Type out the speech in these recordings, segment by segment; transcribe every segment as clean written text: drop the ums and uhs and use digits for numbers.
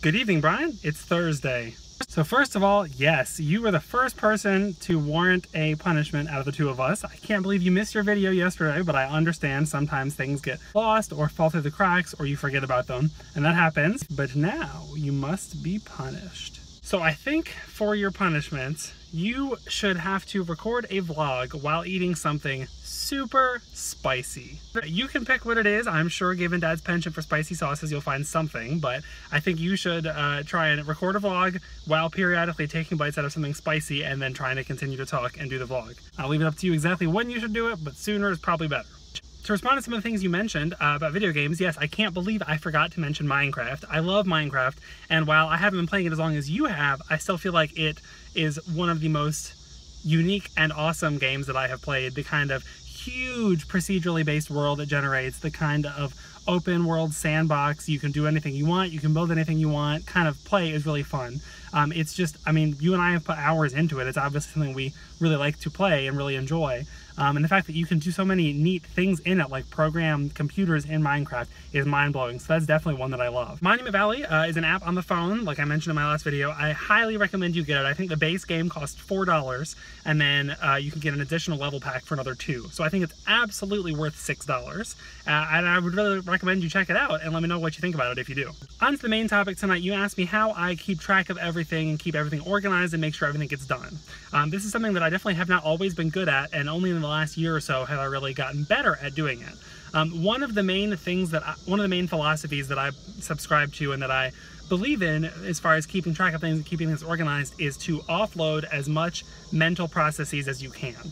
Good evening, Brian. It's Thursday. So first of all, yes, you were the first person to warrant a punishment out of the two of us. I can't believe you missed your video yesterday, but I understand sometimes things get lost or fall through the cracks or you forget about them, and that happens. But now you must be punished. So I think for your punishment, you should have to record a vlog while eating something super spicy. You can pick what it is. I'm sure given Dad's penchant for spicy sauces, you'll find something, but I think you should try and record a vlog while periodically taking bites out of something spicy and then trying to continue to talk and do the vlog. I'll leave it up to you exactly when you should do it, but sooner is probably better. To respond to some of the things you mentioned about video games, yes, I can't believe I forgot to mention Minecraft. I love Minecraft, and while I haven't been playing it as long as you have, I still feel like it is one of the most unique and awesome games that I have played. The kind of huge procedurally based world it generates, the kind of open world sandbox, you can do anything you want, you can build anything you want, kind of play is really fun. It's just, I mean, you and I have put hours into it. It's obviously something we really like to play and really enjoy. And the fact that you can do so many neat things in it, like program computers in Minecraft, is mind-blowing. So that's definitely one that I love. Monument Valley is an app on the phone, like I mentioned in my last video. I highly recommend you get it. I think the base game costs $4, and then you can get an additional level pack for another $2. So I think it's absolutely worth $6. And I would really recommend you check it out and let me know what you think about it if you do. On to the main topic tonight. You asked me how I keep track of everything and keep everything organized and make sure everything gets done. This is something that I definitely have not always been good at, and only in the last year or so have I really gotten better at doing it. One of the main philosophies that I subscribe to and that I believe in as far as keeping track of things and keeping things organized is to offload as much mental processes as you can.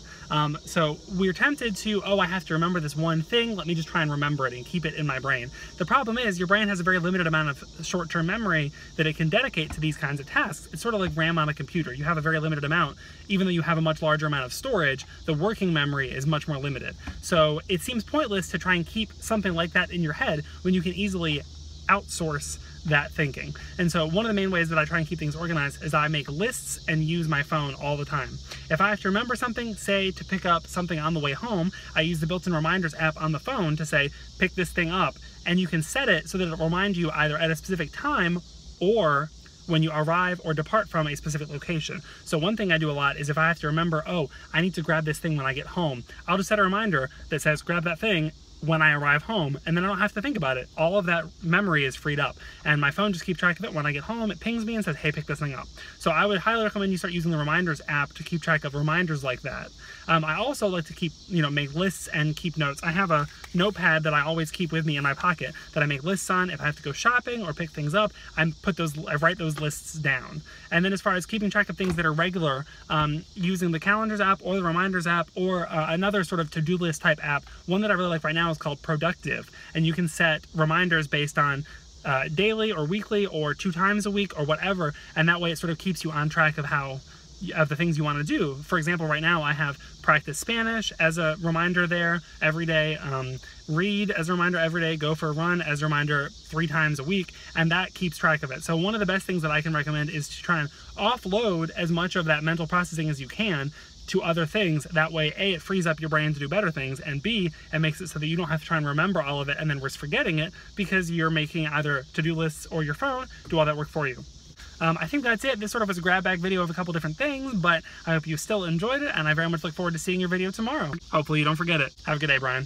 So we're tempted to, oh, I have to remember this one thing, let me just try and remember it and keep it in my brain. The problem is your brain has a very limited amount of short-term memory that it can dedicate to these kinds of tasks. It's sort of like RAM on a computer. You have a very limited amount. Even though you have a much larger amount of storage, the working memory is much more limited. So it seems pointless to try and keep something like that in your head when you can easily outsource that thinking. And so one of the main ways that I try and keep things organized is I make lists and use my phone all the time. If I have to remember something, say to pick up something on the way home, I use the built-in reminders app on the phone to say, pick this thing up, and you can set it so that it'll remind you either at a specific time or when you arrive or depart from a specific location. So one thing I do a lot is if I have to remember, oh, I need to grab this thing when I get home, I'll just set a reminder that says, grab that thing when I arrive home, and then I don't have to think about it. All of that memory is freed up, and my phone just keeps track of it. When I get home, it pings me and says, hey, pick this thing up. So I would highly recommend you start using the reminders app to keep track of reminders like that. I also like to keep, make lists and keep notes. I have a notepad that I always keep with me in my pocket that I make lists on. If I have to go shopping or pick things up, I write those lists down. And then as far as keeping track of things that are regular, using the calendars app or the reminders app or another sort of to-do list type app, one that I really like right now is called Productive, and you can set reminders based on daily or weekly or 2 times a week or whatever, and that way it sort of keeps you on track of the things you want to do. For example, right now I have practice Spanish as a reminder there every day, read as a reminder every day, go for a run as a reminder 3 times a week, and that keeps track of it. So one of the best things that I can recommend is to try and offload as much of that mental processing as you can to other things. That way, A, it frees up your brain to do better things, and B, it makes it so that you don't have to try and remember all of it and then risk forgetting it because you're making either to-do lists or your phone do all that work for you. I think that's it. This sort of was a grab bag video of a couple different things, but I hope you still enjoyed it, and I very much look forward to seeing your video tomorrow. Hopefully you don't forget it. Have a good day, Brian.